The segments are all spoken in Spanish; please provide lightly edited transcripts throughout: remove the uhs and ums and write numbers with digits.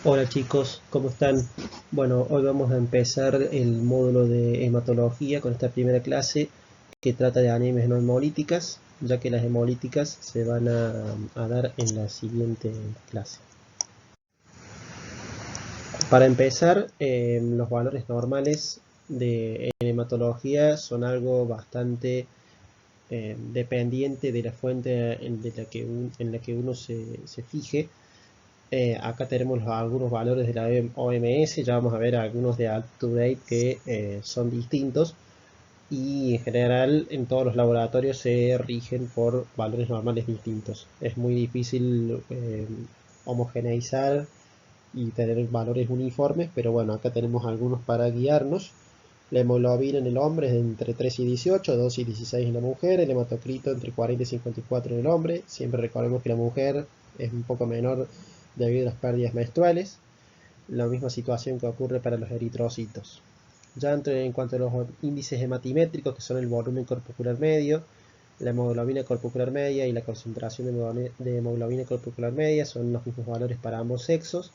Hola chicos, ¿cómo están? Bueno, hoy vamos a empezar el módulo de hematología con esta primera clase que trata de anemias no hemolíticas, ya que las hemolíticas se van a dar en la siguiente clase. Para empezar, los valores normales en hematología son algo bastante dependiente de la fuente en la que uno se fije. Acá tenemos algunos valores de la OMS, ya vamos a ver algunos de UpToDate que son distintos y en general en todos los laboratorios se rigen por valores normales distintos. Es muy difícil homogeneizar y tener valores uniformes, pero bueno, acá tenemos algunos para guiarnos. La hemoglobina en el hombre es entre 3 y 18, 2 y 16 en la mujer, el hematocrito entre 40 y 54 en el hombre. Siempre recordemos que la mujer es un poco menor debido a las pérdidas menstruales. La misma situación que ocurre para los eritrocitos. Ya en cuanto a los índices hematimétricos, que son el volumen corpocular medio, la hemoglobina corpocular media y la concentración de hemoglobina corpocular media son los mismos valores para ambos sexos,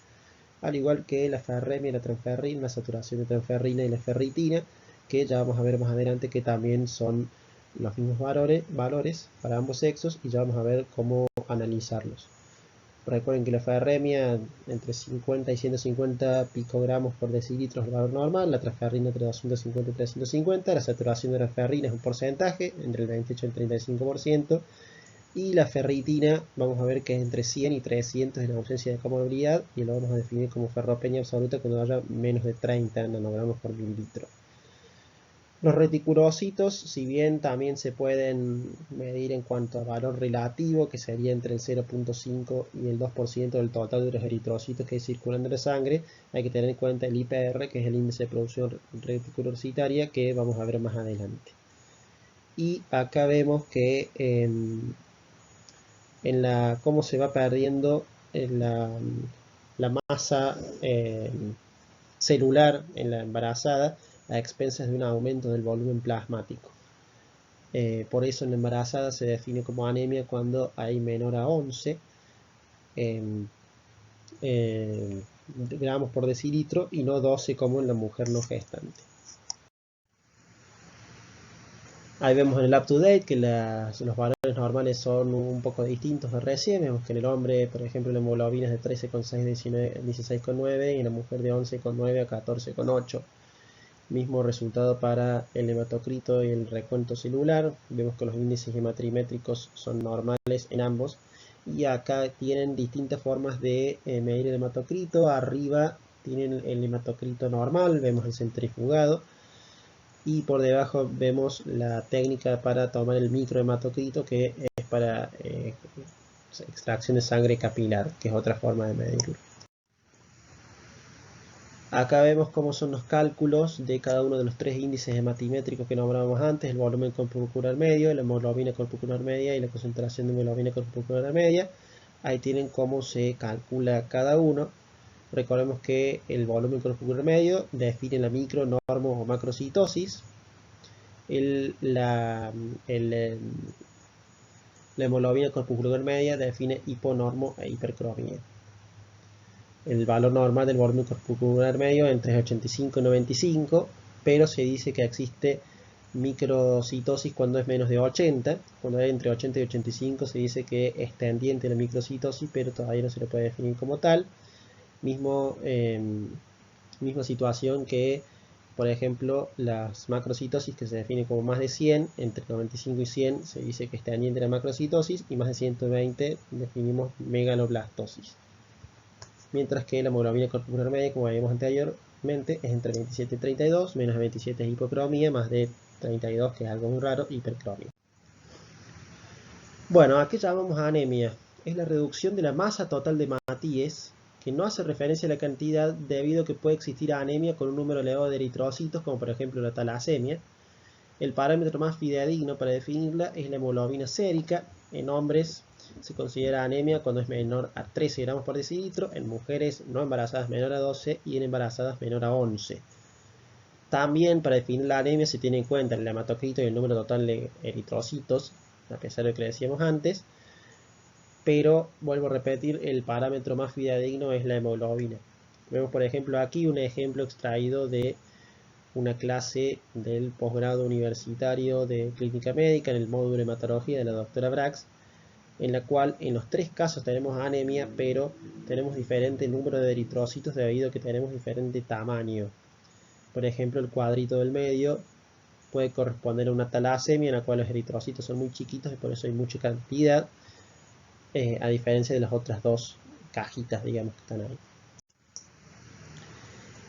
al igual que la ferremia y la transferrina, la saturación de transferrina y la ferritina, que ya vamos a ver más adelante que también son los mismos valores para ambos sexos y ya vamos a ver cómo analizarlos. Recuerden que la ferremia entre 50 y 150 picogramos por decilitro es el valor normal, la transferrina entre 250 y 350, la saturación de la ferrina es un porcentaje, entre el 28 y el 35%, y la ferritina vamos a ver que es entre 100 y 300 en ausencia de comorbilidad, y lo vamos a definir como ferropenia absoluta cuando haya menos de 30 nanogramos por mililitro. Los reticulocitos, si bien también se pueden medir en cuanto a valor relativo, que sería entre el 0.5 y el 2% del total de los eritrocitos que circulan en la sangre, hay que tener en cuenta el IPR, que es el índice de producción reticulocitaria, que vamos a ver más adelante. Y acá vemos que cómo se va perdiendo la masa celular en la embarazada a expensas de un aumento del volumen plasmático. Por eso en la embarazada se define como anemia cuando hay menor a 11 gramos por decilitro y no 12 como en la mujer no gestante. Ahí vemos en el UpToDate que los valores normales son un poco distintos de recién. Vemos que en el hombre, por ejemplo, la hemoglobina es de 13,6 a 16,9 y en la mujer de 11,9 a 14,8. Mismo resultado para el hematocrito y el recuento celular. Vemos que los índices hematrimétricos son normales en ambos. Y acá tienen distintas formas de medir el hematocrito. Arriba tienen el hematocrito normal, vemos el centrifugado. Y por debajo vemos la técnica para tomar el microhematocrito, que es para extracción de sangre capilar, que es otra forma de medirlo. Acá vemos cómo son los cálculos de cada uno de los tres índices hematimétricos que nombrábamos antes: el volumen corpocular medio, la hemoglobina corpocular media y la concentración de hemoglobina corpocular media. Ahí tienen cómo se calcula cada uno. Recordemos que el volumen corpocular medio define la micro, normo o macrocitosis. La hemoglobina corpocular media define hiponormo e hipercromía. El valor normal del volumen corpocular medio entre 85 y 95, pero se dice que existe microcitosis cuando es menos de 80. Cuando hay entre 80 y 85 se dice que es tendiente la microcitosis, pero todavía no se lo puede definir como tal. Misma situación que, por ejemplo, las macrocitosis, que se define como más de 100, entre 95 y 100 se dice que es tendiente la macrocitosis, y más de 120 definimos megaloblastosis. Mientras que la hemoglobina corpocular media, como vimos anteriormente, es entre 27 y 32, menos de 27 es hipocromía, más de 32, que es algo muy raro, hipercromia. Bueno, ¿a qué llamamos anemia? Es la reducción de la masa total de Matías, que no hace referencia a la cantidad, debido a que puede existir anemia con un número elevado de eritrocitos, como por ejemplo la talasemia. El parámetro más fidedigno para definirla es la hemoglobina sérica. En hombres se considera anemia cuando es menor a 13 gramos por decilitro, en mujeres no embarazadas menor a 12 y en embarazadas menor a 11. También para definir la anemia se tiene en cuenta el hematocrito y el número total de eritrocitos, a pesar de lo que decíamos antes, pero vuelvo a repetir, el parámetro más fidedigno es la hemoglobina. Vemos por ejemplo aquí un ejemplo extraído de una clase del posgrado universitario de clínica médica en el módulo de hematología de la doctora Brax, en la cual en los 3 casos tenemos anemia, pero tenemos diferente número de eritrocitos debido a que tenemos diferente tamaño. Por ejemplo, el cuadrito del medio puede corresponder a una talasemia en la cual los eritrocitos son muy chiquitos y por eso hay mucha cantidad, a diferencia de las otras 2 cajitas, digamos, que están ahí.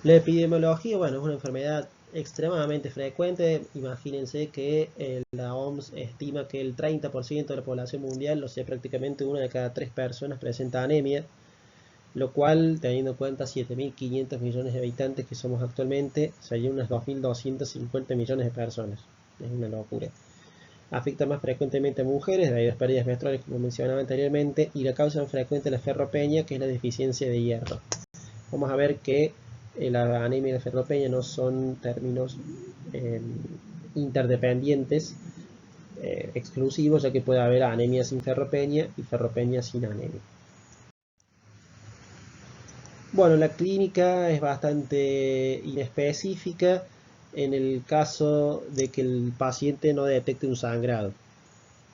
La epidemiología, bueno, es una enfermedad extremadamente frecuente. Imagínense que la OMS estima que el 30% de la población mundial, o sea, prácticamente 1 de cada 3 personas presenta anemia, lo cual, teniendo en cuenta 7.500 millones de habitantes que somos actualmente, serían unas 2.250 millones de personas. Es una locura. Afecta más frecuentemente a mujeres debido a las pérdidas menstruales, como mencionaba anteriormente, y la causa más frecuente es la ferropenia, que es la deficiencia de hierro. Vamos a ver que la anemia y la ferropenia no son términos interdependientes exclusivos, ya que puede haber anemia sin ferropenia y ferropenia sin anemia. Bueno, la clínica es bastante inespecífica en el caso de que el paciente no detecte un sangrado.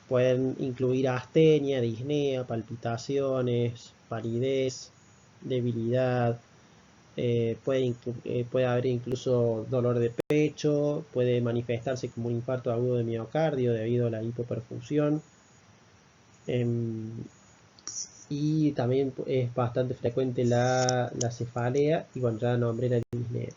Pueden incluir astenia, disnea, palpitaciones, palidez, debilidad. Puede haber incluso dolor de pecho, puede manifestarse como un infarto agudo de miocardio debido a la hipoperfusión. Y también es bastante frecuente la cefalea, y bueno, ya nombré la disnea.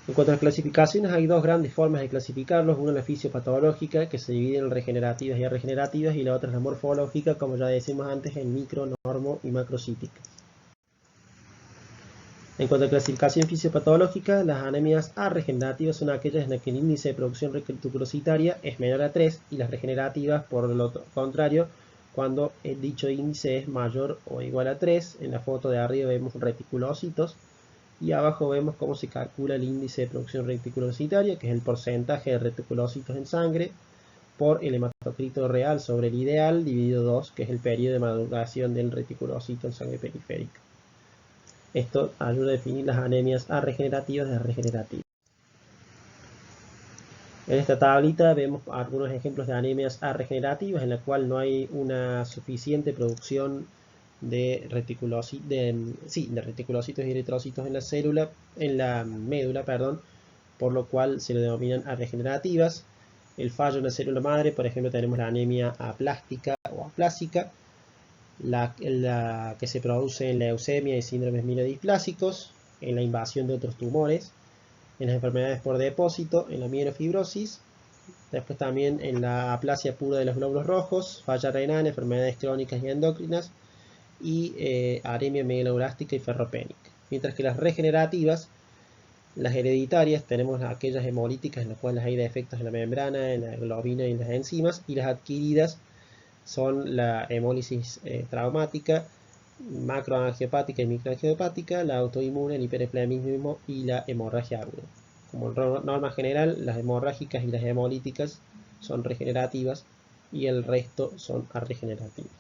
En cuanto a las clasificaciones, hay 2 grandes formas de clasificarlos. Una es la fisiopatológica, que se divide en regenerativas y arregenerativas, y la otra es la morfológica, como ya decimos antes, en micro, normo y macrocítica. En cuanto a clasificación fisiopatológica, las anemias arregenerativas son aquellas en las que el índice de producción reticulocitaria es menor a 3, y las regenerativas, por lo contrario, cuando dicho índice es mayor o igual a 3. En la foto de arriba vemos reticulocitos y abajo vemos cómo se calcula el índice de producción reticulocitaria, que es el porcentaje de reticulocitos en sangre por el hematocrito real sobre el ideal dividido 2, que es el periodo de maduración del reticulocito en sangre periférica. Esto ayuda a definir las anemias arregenerativas de regenerativas. En esta tablita vemos algunos ejemplos de anemias arregenerativas en la cual no hay una suficiente producción de reticulocitos y eritrocitos en la célula, en la médula, perdón, por lo cual se le denominan arregenerativas. El fallo en la célula madre, por ejemplo, tenemos la anemia aplástica o aplásica, la que se produce en leucemia y síndromes mielodisplásicos, en la invasión de otros tumores, en las enfermedades por depósito, en la mielofibrosis, después también en la aplasia pura de los glóbulos rojos, falla renal, enfermedades crónicas y endocrinas, y anemia megaloblástica y ferropénica. Mientras que las regenerativas, las hereditarias, tenemos aquellas hemolíticas en las cuales hay defectos en la membrana, en la globina y en las enzimas, y las adquiridas son la hemólisis traumática, macroangiopática y microangiopática, la autoinmune, el hiperesplenismo y la hemorragia aguda. Como norma general, las hemorrágicas y las hemolíticas son regenerativas y el resto son arregenerativas.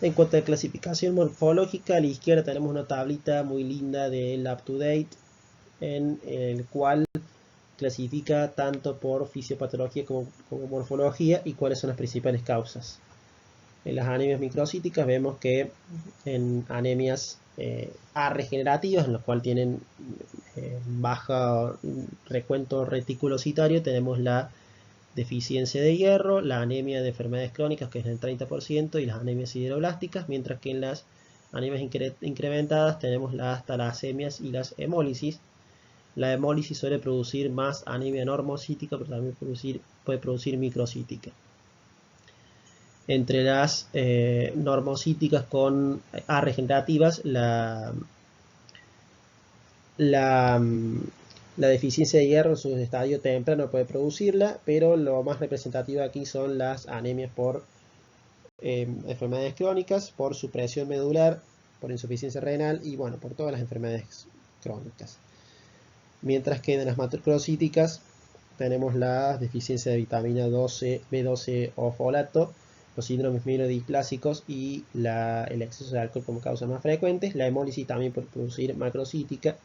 En cuanto a clasificación morfológica, a la izquierda tenemos una tablita muy linda del UpToDate, en el cual clasifica tanto por fisiopatología como morfología y cuáles son las principales causas. En las anemias microcíticas vemos que en anemias arregenerativas, en las cuales tienen bajo recuento reticulocitario, tenemos la deficiencia de hierro, la anemia de enfermedades crónicas, que es el 30%, y las anemias sideroblásticas, mientras que en las anemias incrementadas tenemos las talasemias y las hemólisis. La hemólisis suele producir más anemia normocítica, pero también puede producir microcítica. Entre las normocíticas con regenerativas, la deficiencia de hierro en su estadio temprano puede producirla, pero lo más representativo aquí son las anemias por enfermedades crónicas, por supresión medular, por insuficiencia renal y bueno, por todas las enfermedades crónicas. Mientras que en las macrocíticas tenemos la deficiencia de vitamina B12 o folato, los síndromes mielodiplásicos y el exceso de alcohol como causas más frecuentes, la hemólisis también por producir macrocítica,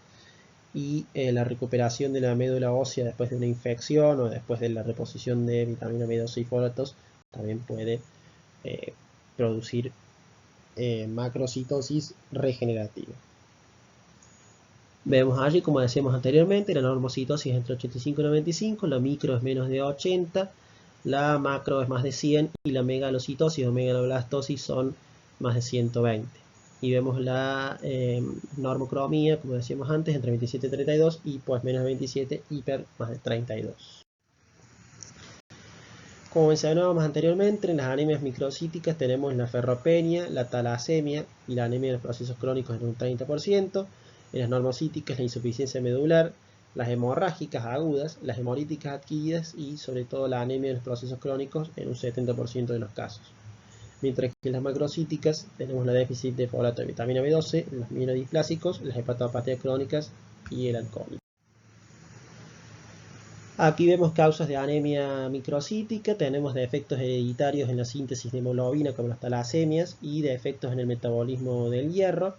y la recuperación de la médula ósea después de una infección o después de la reposición de vitamina B12 y folatos también puede producir macrocitosis regenerativa. Vemos allí, como decíamos anteriormente, la normocitosis es entre 85 y 95, la micro es menos de 80, la macro es más de 100 y la megalocitosis o megaloblastosis son más de 120. Y vemos la normocromía, como decíamos antes, entre 27 y 32 y pues menos de 27, hiper más de 32. Como mencionábamos anteriormente, en las anemias microcíticas tenemos la ferropenia, la talasemia y la anemia de los procesos crónicos en un 30%, en las normocíticas la insuficiencia medular, las hemorrágicas agudas, las hemolíticas adquiridas y sobre todo la anemia de los procesos crónicos en un 70% de los casos. Mientras que en las macrocíticas tenemos la déficit de folato de vitamina B12, los mielodisplásicos, las hepatopatías crónicas y el alcohol. Aquí vemos causas de anemia microcítica, tenemos defectos hereditarios en la síntesis de hemoglobina como las talasemias y defectos en el metabolismo del hierro,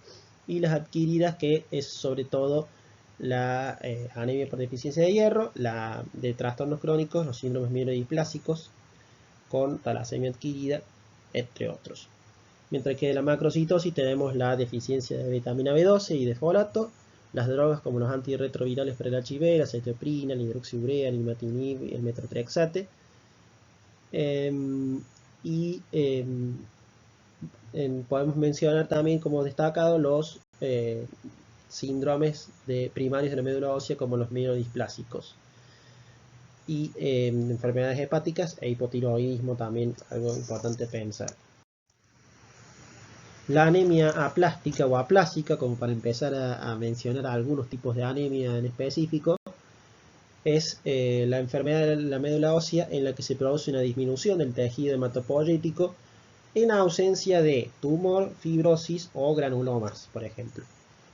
y las adquiridas que es sobre todo la anemia por deficiencia de hierro, la de trastornos crónicos, los síndromes mielodiplásicos con talasemia adquirida, entre otros. Mientras que de la macrocitosis tenemos la deficiencia de vitamina B12 y de folato, las drogas como los antirretrovirales para el HIV, la cetoprina, la hidroxiurea, el imatinib y el metotrexate. Podemos mencionar también como destacado los síndromes primarios de la médula ósea como los mielodisplásicos. Y enfermedades hepáticas e hipotiroidismo también, algo importante pensar. La anemia aplástica o aplásica, como para empezar a mencionar algunos tipos de anemia en específico, es la enfermedad de la médula ósea en la que se produce una disminución del tejido hematopoyético en ausencia de tumor, fibrosis o granulomas, por ejemplo.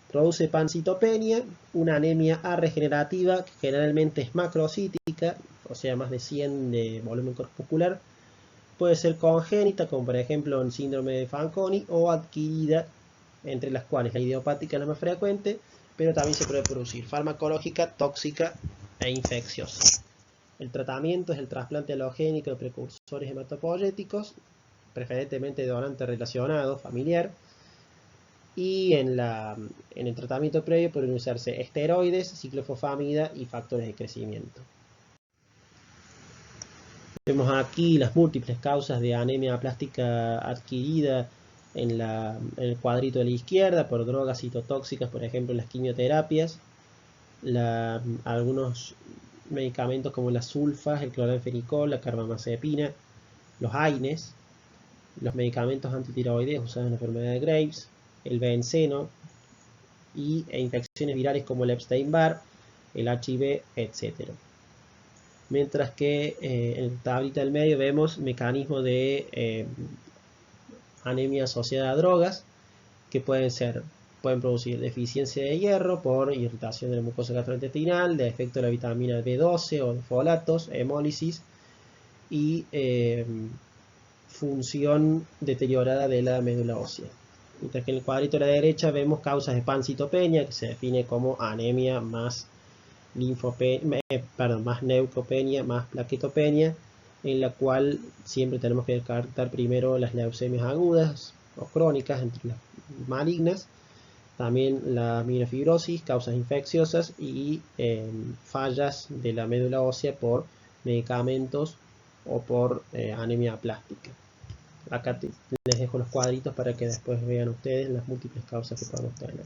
Produce pancitopenia, una anemia arregenerativa que generalmente es macrocítica, o sea, más de 100 de volumen corpuscular. Puede ser congénita, como por ejemplo en síndrome de Fanconi, o adquirida, entre las cuales la idiopática es la más frecuente, pero también se puede producir farmacológica, tóxica e infecciosa. El tratamiento es el trasplante halogénico de precursores hematopoyéticos, preferentemente de donante relacionado, familiar, y en el tratamiento previo pueden usarse esteroides, ciclofosfamida y factores de crecimiento. Vemos aquí las múltiples causas de anemia plástica adquirida en el cuadrito de la izquierda por drogas citotóxicas, por ejemplo las quimioterapias, algunos medicamentos como las sulfas, el cloranfenicol, la carbamazepina, los AINES, los medicamentos antitiroideos usados en la enfermedad de Graves, el benceno e infecciones virales como el Epstein-Barr, el HIV, etc. Mientras que en la tablita del medio vemos mecanismos de anemia asociada a drogas que pueden producir deficiencia de hierro por irritación de la mucosa gastrointestinal, defecto de la vitamina B12 o de folatos, hemólisis y función deteriorada de la médula ósea. Mientras que en el cuadrito de la derecha vemos causas de pancitopenia, que se define como anemia más más leucopenia, más plaquetopenia, en la cual siempre tenemos que descartar primero las leucemias agudas o crónicas, entre las malignas, también la mielofibrosis, causas infecciosas y fallas de la médula ósea por medicamentos o por anemia plástica. Acá les dejo los cuadritos para que después vean ustedes las múltiples causas que podemos tener.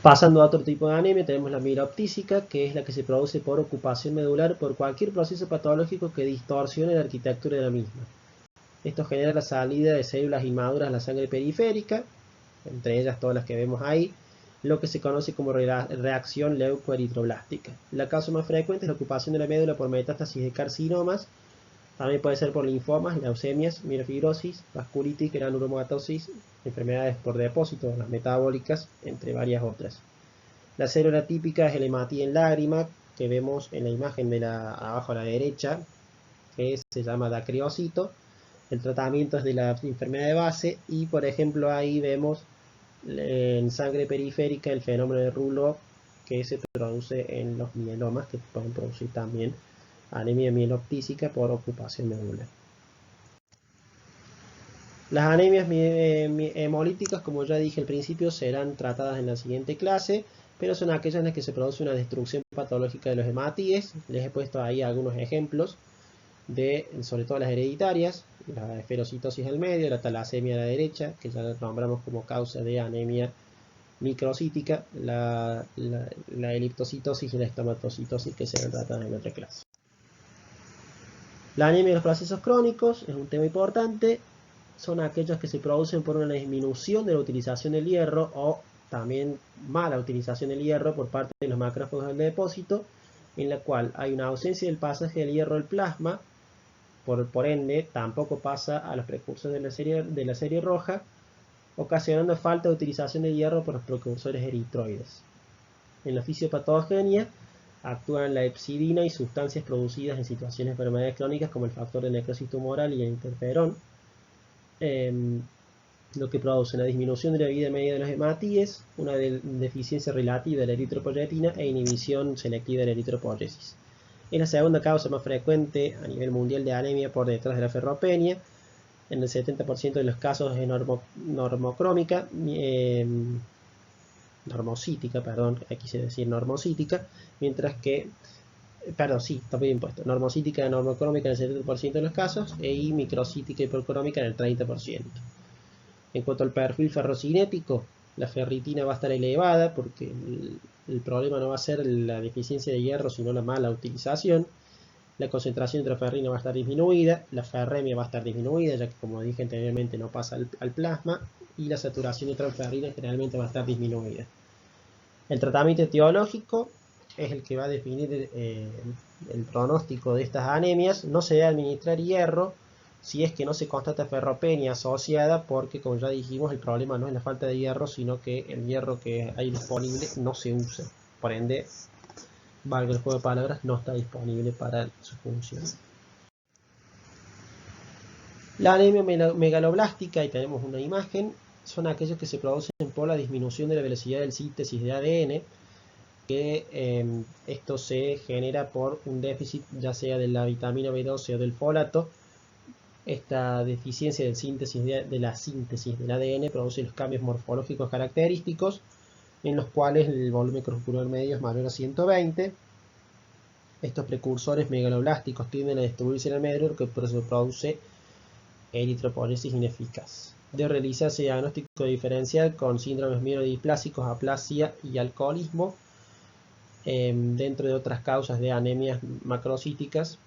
Pasando a otro tipo de anemia, tenemos la mieloptísica, que es la que se produce por ocupación medular por cualquier proceso patológico que distorsione la arquitectura de la misma. Esto genera la salida de células inmaduras a la sangre periférica, entre ellas todas las que vemos ahí, lo que se conoce como reacción leucoeritroblástica. La causa más frecuente es la ocupación de la médula por metástasis de carcinomas. También puede ser por linfomas, leucemias, mielofibrosis, vasculitis, granulomatosis, enfermedades por depósito, las metabólicas, entre varias otras. La célula típica es el hematí en lágrima, que vemos en la imagen abajo a la derecha, que se llama dacriocito. El tratamiento es de la enfermedad de base y, por ejemplo, ahí vemos en sangre periférica el fenómeno de Rouleau que se produce en los mielomas, que pueden producir también anemia mieloptísica por ocupación medular. Las anemias hemolíticas, como ya dije al principio, serán tratadas en la siguiente clase, pero son aquellas en las que se produce una destrucción patológica de los hematíes. Les he puesto ahí algunos ejemplos de, sobre todo las hereditarias, la esferocitosis al medio, la talasemia a la derecha, que ya la nombramos como causa de anemia microcítica, la eliptocitosis y la estomatocitosis, que serán tratadas en otra clase. La anemia de los procesos crónicos es un tema importante. Son aquellos que se producen por una disminución de la utilización del hierro o también mala utilización del hierro por parte de los macrófagos del depósito, en la cual hay una ausencia del pasaje del hierro al plasma, por ende tampoco pasa a los precursores de la serie roja, ocasionando falta de utilización de hierro por los precursores eritroides. En la fisiopatogenia actúan la hepsidina y sustancias producidas en situaciones de enfermedades crónicas como el factor de necrosis tumoral y el interferón, lo que produce una disminución de la vida media de los hematíes, una deficiencia relativa de la eritropoyetina e inhibición selectiva de la eritropoyesis. Es la segunda causa más frecuente a nivel mundial de anemia por detrás de la ferropenia. En el 70% de los casos es normocrómica, normocítica, perdón, quise decir normocítica, mientras que, perdón, sí, está bien puesto, normocítica y normocrómica en el 70% de los casos, y microcítica y hipercrómica en el 30%. En cuanto al perfil ferrocinético, la ferritina va a estar elevada porque el problema no va a ser la deficiencia de hierro, sino la mala utilización. La concentración de ferrina va a estar disminuida, la ferremia va a estar disminuida, ya que, como dije anteriormente, no pasa al plasma, y la saturación de transferrina generalmente va a estar disminuida. El tratamiento etiológico es el que va a definir el pronóstico de estas anemias. No se debe administrar hierro si es que no se constata ferropenia asociada, porque, como ya dijimos, el problema no es la falta de hierro, sino que el hierro que hay disponible no se usa. Por ende, valga el juego de palabras, no está disponible para su función. La anemia megaloblástica, y tenemos una imagen, son aquellos que se producen por la disminución de la velocidad de síntesis de ADN, que esto se genera por un déficit ya sea de la vitamina B12 o del folato. Esta deficiencia de la síntesis del ADN produce los cambios morfológicos característicos, en los cuales el volumen corporal medio es mayor a 120. Estos precursores megaloblásticos tienden a destruirse en el medio, lo que produce eritropoyesis ineficaz. Debe realizarse diagnóstico diferencial con síndromes mielodisplásicos, aplasia y alcoholismo, dentro de otras causas de anemias macrocíticas,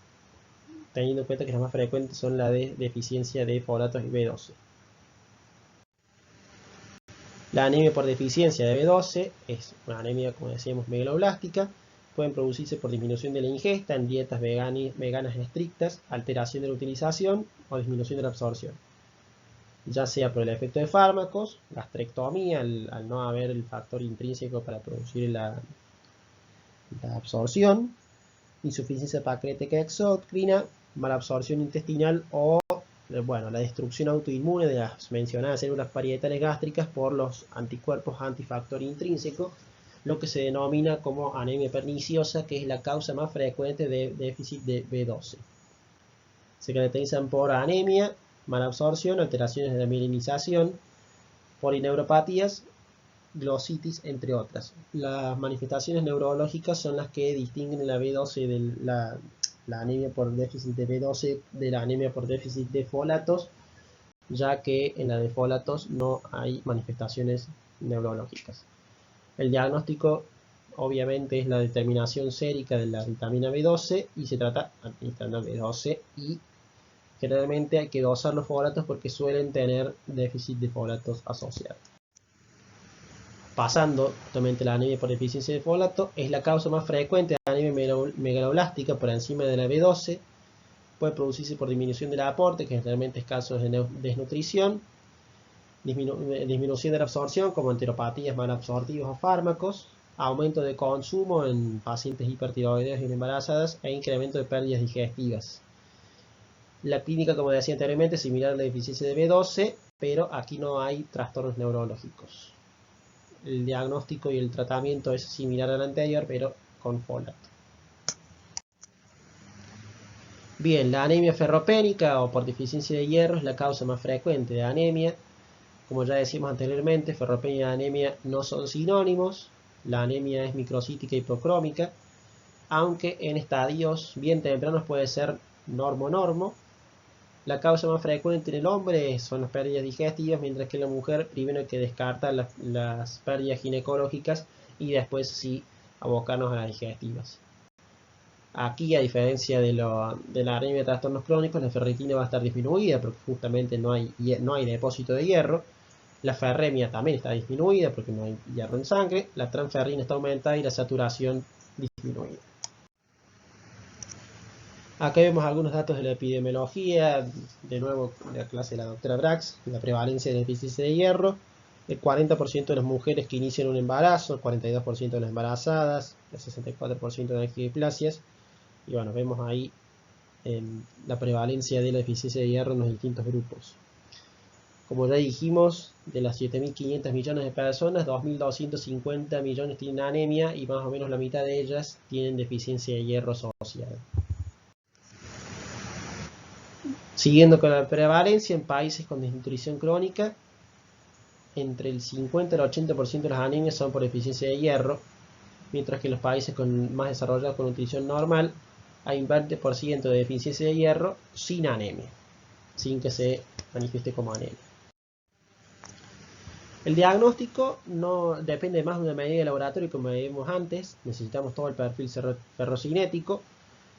teniendo en cuenta que las más frecuentes son la de deficiencia de folatos y B12. La anemia por deficiencia de B12 es una anemia, como decíamos, megaloblástica. Pueden producirse por disminución de la ingesta en dietas veganas estrictas, alteración de la utilización o disminución de la absorción, ya sea por el efecto de fármacos, gastrectomía, al no haber el factor intrínseco para producir la absorción, insuficiencia pancreática exócrina, malabsorción intestinal o la destrucción autoinmune de las mencionadas células parietales gástricas por los anticuerpos antifactor intrínseco, lo que se denomina como anemia perniciosa, que es la causa más frecuente de déficit de B12. Se caracterizan por anemia, malabsorción, alteraciones de la mielinización, polineuropatías, glositis, entre otras. Las manifestaciones neurológicas son las que distinguen la B12 de la anemia por déficit de B12 de la anemia por déficit de folatos, ya que en la de folatos no hay manifestaciones neurológicas. El diagnóstico obviamente es la determinación sérica de la vitamina B12 y se trata administrando B12, y generalmente hay que dosar los folatos porque suelen tener déficit de folatos asociado. Pasando justamente la anemia por deficiencia de folato, es la causa más frecuente de anemia megaloblástica por encima de la B12. Puede producirse por disminución del aporte, que generalmente es casos de desnutrición, disminución de la absorción como enteropatías malabsortivas o fármacos, aumento de consumo en pacientes hipertiroideos y en embarazadas, e incremento de pérdidas digestivas. La clínica, como decía anteriormente, es similar a la deficiencia de B12, pero aquí no hay trastornos neurológicos. El diagnóstico y el tratamiento es similar al anterior, pero con folato. Bien, la anemia ferropénica o por deficiencia de hierro es la causa más frecuente de anemia. Como ya decíamos anteriormente, ferropenia y anemia no son sinónimos. La anemia es microcítica y hipocrómica, aunque en estadios bien tempranos puede ser normo-normo. La causa más frecuente en el hombre son las pérdidas digestivas, mientras que en la mujer primero hay que descartar las pérdidas ginecológicas y después sí abocarnos a las digestivas. Aquí, a diferencia de la anemia de trastornos crónicos, la ferritina va a estar disminuida porque justamente no hay depósito de hierro. La ferremia también está disminuida porque no hay hierro en sangre. La transferrina está aumentada y la saturación disminuida. Acá vemos algunos datos de la epidemiología, de nuevo de la clase de la doctora Brax, la prevalencia de deficiencia de hierro, el 40% de las mujeres que inician un embarazo, el 42% de las embarazadas, el 64% de las ectoplasias, y bueno, vemos ahí la prevalencia de la deficiencia de hierro en los distintos grupos. Como ya dijimos, de las 7.500 millones de personas, 2.250 millones tienen anemia y más o menos la mitad de ellas tienen deficiencia de hierro asociada. Siguiendo con la prevalencia, en países con desnutrición crónica, entre el 50 y el 80% de las anemias son por deficiencia de hierro, mientras que en los países más desarrollados con nutrición normal hay un 20% de deficiencia de hierro sin anemia, sin que se manifieste como anemia. El diagnóstico no depende más de una medida de laboratorio, como vimos antes. Necesitamos todo el perfil ferrocinético.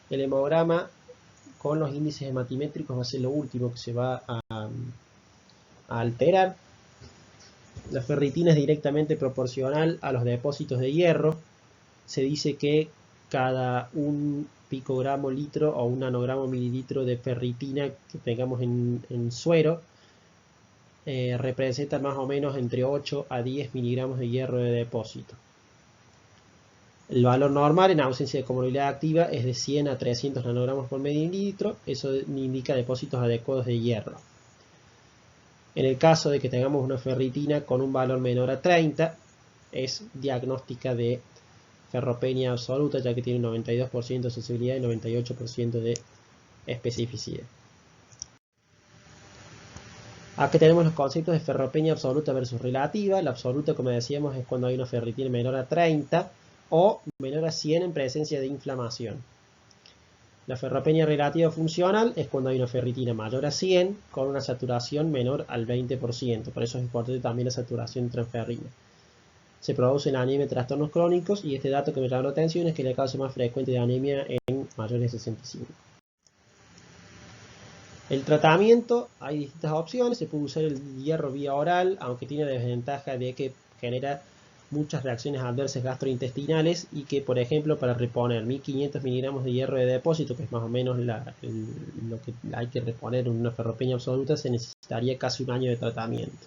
El hemograma con los índices hematimétricos va a ser lo último que se va a alterar. La ferritina es directamente proporcional a los depósitos de hierro. Se dice que cada un picogramo litro o un nanogramo mililitro de ferritina que tengamos en suero representa más o menos entre 8 a 10 miligramos de hierro de depósito. El valor normal en ausencia de comorbilidad activa es de 100 a 300 nanogramos por mililitro. Eso indica depósitos adecuados de hierro. En el caso de que tengamos una ferritina con un valor menor a 30, es diagnóstica de ferropenia absoluta, ya que tiene 92% de sensibilidad y 98% de especificidad. Aquí tenemos los conceptos de ferropenia absoluta versus relativa. La absoluta, como decíamos, es cuando hay una ferritina menor a 30 o menor a 100 en presencia de inflamación. La ferropenia relativa funcional es cuando hay una ferritina mayor a 100 con una saturación menor al 20%. Por eso es importante también la saturación transferrina. Se produce en anemia de trastornos crónicos y este dato que me llama la atención es que la causa más frecuente de anemia en mayores de 65. El tratamiento, hay distintas opciones. Se puede usar el hierro vía oral, aunque tiene la desventaja de que genera muchas reacciones adversas gastrointestinales y que, por ejemplo, para reponer 1.500 miligramos de hierro de depósito, que es más o menos lo que hay que reponer en una ferropenia absoluta, se necesitaría casi un año de tratamiento.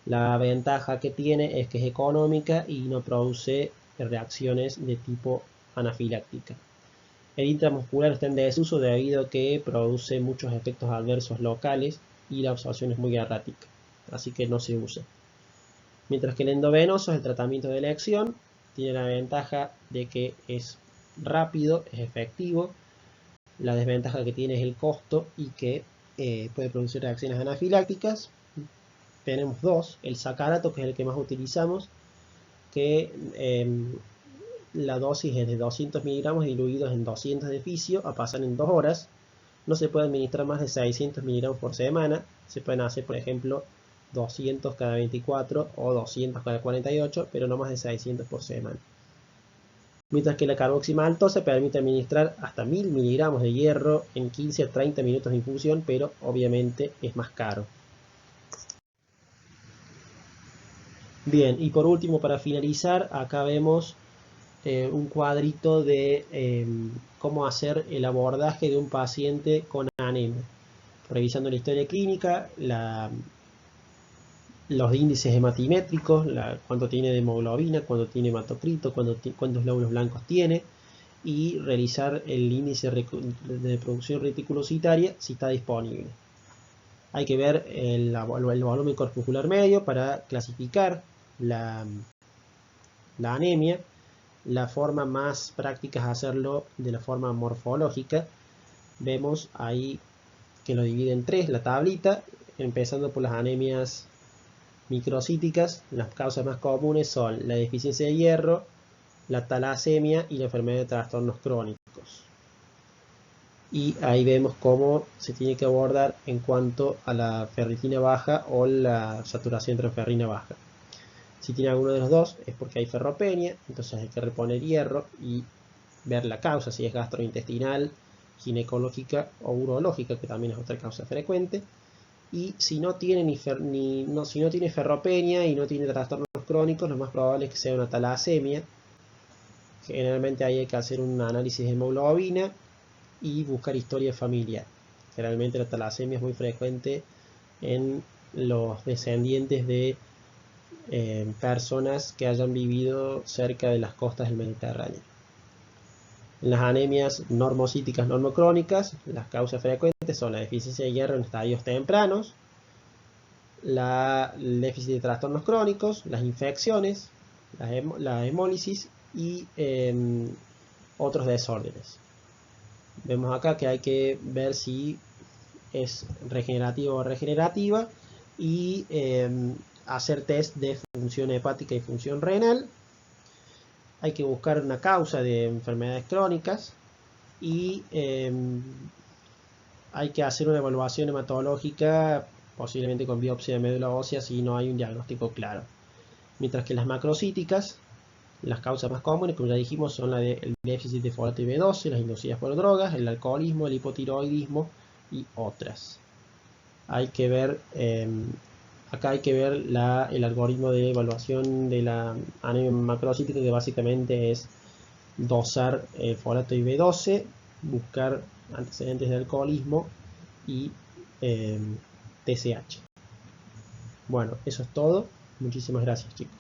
La ventaja que tiene es que es económica y no produce reacciones de tipo anafiláctica. El intramuscular está en desuso debido a que produce muchos efectos adversos locales y la absorción es muy errática, así que no se usa. Mientras que el endovenoso es el tratamiento de elección, tiene la ventaja de que es rápido, es efectivo. La desventaja que tiene es el costo y que puede producir reacciones anafilácticas. Tenemos dos: el sacarato, que es el que más utilizamos, que la dosis es de 200 miligramos diluidos en 200 de fisio a pasar en 2 horas. No se puede administrar más de 600 miligramos por semana. Se pueden hacer, por ejemplo, 200 cada 24 o 200 cada 48, pero no más de 600 por semana. Mientras que la carboximaltosa permite administrar hasta 1000 miligramos de hierro en 15 a 30 minutos de infusión, pero obviamente es más caro. Bien, y por último, para finalizar, acá vemos un cuadrito de cómo hacer el abordaje de un paciente con anemia. Revisando la historia clínica, los índices hematimétricos, cuánto tiene de hemoglobina, cuánto tiene hematocrito, cuántos glóbulos blancos tiene, y realizar el índice de producción reticulocitaria si está disponible. Hay que ver el volumen corpuscular medio para clasificar la anemia. La forma más práctica es hacerlo de la forma morfológica. Vemos ahí que lo divide en tres la tablita, empezando por las anemias microcíticas. Las causas más comunes son la deficiencia de hierro, la talasemia y la enfermedad de trastornos crónicos. Y ahí vemos cómo se tiene que abordar en cuanto a la ferritina baja o la saturación de ferrina baja. Si tiene alguno de los dos es porque hay ferropenia, entonces hay que reponer hierro y ver la causa, si es gastrointestinal, ginecológica o urológica, que también es otra causa frecuente. Y si no tiene, si no tiene ferropenia y no tiene trastornos crónicos, lo más probable es que sea una talasemia. Generalmente ahí hay que hacer un análisis de hemoglobina y buscar historia familiar. Generalmente la talasemia es muy frecuente en los descendientes de personas que hayan vivido cerca de las costas del Mediterráneo. En las anemias normocíticas normocrónicas, las causas frecuentes son la deficiencia de hierro en estadios tempranos, el déficit de trastornos crónicos, las infecciones, la hemólisis y otros desórdenes. Vemos acá que hay que ver si es regenerativa o regenerativa y hacer test de función hepática y función renal. Hay que buscar una causa de enfermedades crónicas y hay que hacer una evaluación hematológica, posiblemente con biopsia de médula ósea si no hay un diagnóstico claro. Mientras que las macrocíticas, las causas más comunes, como ya dijimos, son el déficit de folato y B12, las inducidas por drogas, el alcoholismo, el hipotiroidismo y otras. Hay que ver, acá hay que ver el algoritmo de evaluación de la anemia macrocítica, que básicamente es dosar folato y B12, buscar antecedentes de alcoholismo y TSH. Bueno, eso es todo. Muchísimas gracias, chicos.